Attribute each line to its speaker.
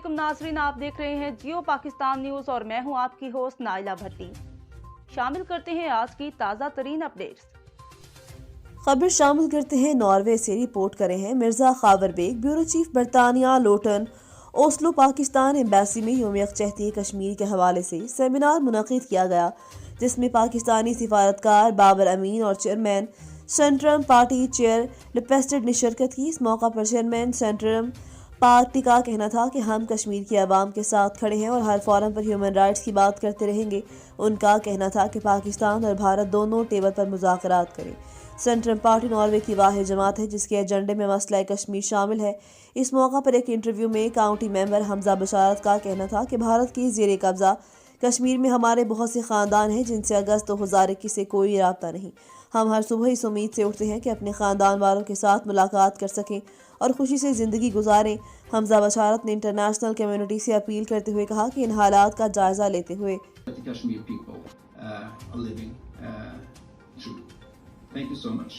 Speaker 1: वालेकुम नाजरीन, आप देख रहे हैं जियो पाकिस्तान न्यूज और मैं हूं आपकी होस्ट नाइला भट्टी। शामिल करते हैं आज की ताज़ा तरीन अपडेट्स।
Speaker 2: खबर शामिल करते हैं नॉर्वे से रिपोर्ट करे हैं मिर्जा खावर बेग, ब्यूरो चीफ बरतानिया लोटन ओस्लो पाकिस्तान एम्बेसी में यौम यकजहती कश्मीर के हवाले से सेमिनार मुनक़िद किया गया, जिसमें पाकिस्तानी सिफारतकार बाबर अमीन और चेयरमैन सेंट्रम पार्टी चेयर लिपेस्टेड ने शिरकत की। इस मौका पर चेयरमैन सेंट्रम पार्टी का कहना था कि हम कश्मीर की आवाम के साथ खड़े हैं और हर फोरम पर ह्यूमन राइट्स की बात करते रहेंगे। उनका कहना था कि पाकिस्तान और भारत दोनों टेबल पर मुज़ाकरात करें। सेंट्रम पार्टी नॉर्वे की वाहिद जमात है जिसके एजेंडे में मसला कश्मीर शामिल है। इस मौका पर एक इंटरव्यू में काउंटी मेंबर हमजा बशारत का कहना था कि भारत की ज़ेर कब्जा कश्मीर में हमारे बहुत से ख़ानदान हैं जिनसे अगस्त 2021 से कोई राब्ता नहीं। हम हर सुबह इस उम्मीद से उठते हैं कि अपने ख़ानदान वालों के साथ मुलाकात कर सकें और खुशी से ज़िंदगी गुजारें। हमजा बशारत ने इंटरनेशनल कम्युनिटी से अपील करते हुए कहा कि इन हालात का जायज़ा लेते हुए
Speaker 3: Thank you so much.